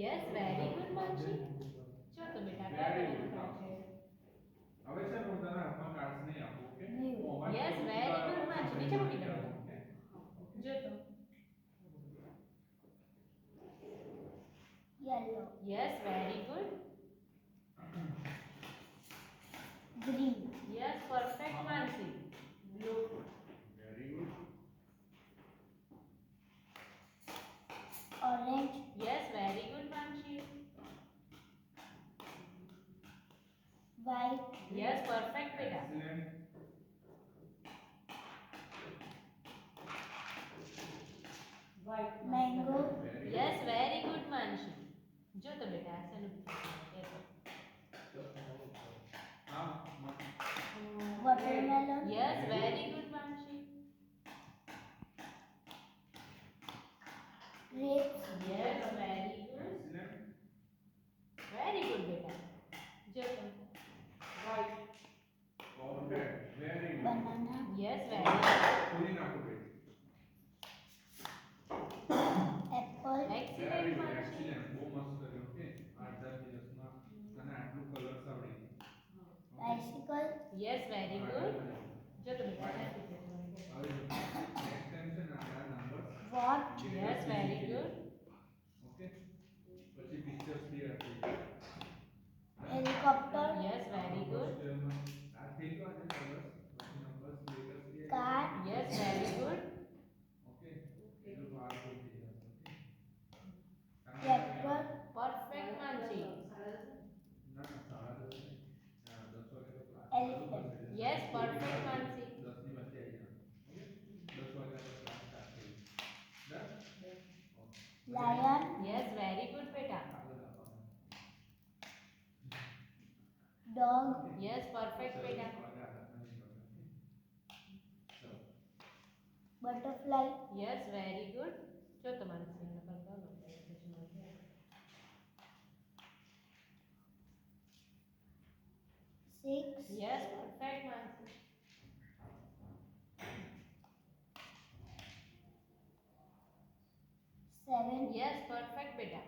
Yes very good Mansi જો તો બેટા કયા કલરનો કાર્ડ છે હવે છે ને હું તને હાથમાં કાર્ડ્સ નહીં આપું okay yes very good Mansi નીચે મૂકી દે બેટા જો તો yellow, yes very good green, yes perfect Mansi blue very good orange, yes very good Mansi white, yes perfect બેટા excellent mango, yes very good Mansi જો તો બેટા શેનું હા watermelon, yes very good Mansi grapes, yes very good excellent very good બેટા જો તો perfect very good banana, yes very ખોલી નાખો બેટા apple, એક્સીલેન્ટ વેરી ગુડ માનસી એક્સેલેન્ટ બહુ મસ્ત કર્યું ઓકે 8-10 દિવસમાં અને આટલું કલર્સ આવડી bicycle, યસ વેરી ગુડ જો તો બેટા હવે નેક્સ્ટ ટાઈમ છે ને આ number watch, yes very good okay પછી પિક્ચર્સ ક્લિયર થઈ જાય helicopter, યસ વેરી ગુડ આ થઈ ગયો આજે કલર્સ પછી numbers letters clear car, yes very good okay એટલું તો આ થઈ જશે ઓકે tractor, પરફેક્ટ માનસી ના ના સાડા 10 10 વાગે તો ક્લાસ Elephant. યસ પરફેક્ટ માનસી 10 ની વચ્ચે આવી જાવ ઓકે 10 વાગે તો ક્લાસ સ્ટાર્ટ થઈ done lion, yes very good બેટા આગળ આપવાનું dog, યસ પરફેક્ટ બેટા butterfly, યસ વેરી ગુડ જો તો માનસી નકલ કરો six, યસ પરફેક્ટ માનસી seven, યસ પરફેક્ટ બેટા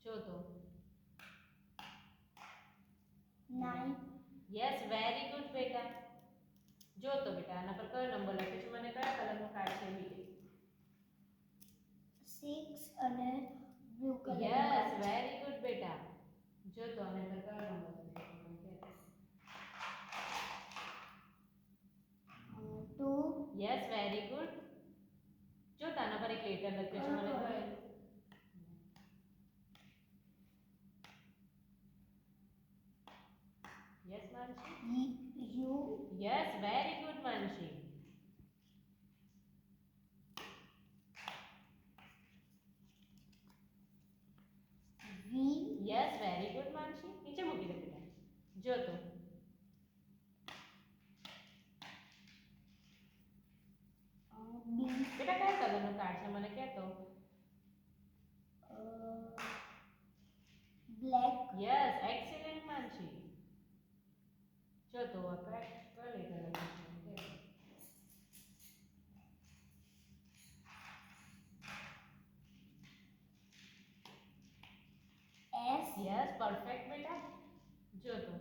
જો તો nine, યસ વેરી ગુડ બેટા જો તો બેટા આના પર કયો નંબર લખ્યો છે મને કયા કલરનો કાર્ડ છે બીજે six અને blue color. Yes very good બેટા જો તો આના પર કયો નંબર લખ્યો છે મને કહે. Two, યસ વેરી ગુડ જો તો આના પર એક લેટર લખ્યો છે મને કયો યસ માનસી U, યસ વેરી ગુડ માનસી V, yes very good Mansi નીચે મૂકી દે બેટા જો તો B, બેટા કયા કલરનો કાર્ડ છે મને કહેતો black, યસ એક્સીલેન્ટ માનસી જો તો આ કયો લેટર લખ્યો છે મને કહે. S, યસ પરફેક્ટ બેટા જો તો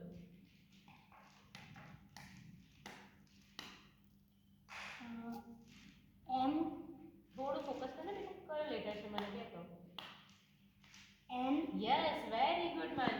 M, થોડું ફોકસ કરે બેટા કયો લેટર છે મને કહેતો N, યસ વેરી ગુડ માનસી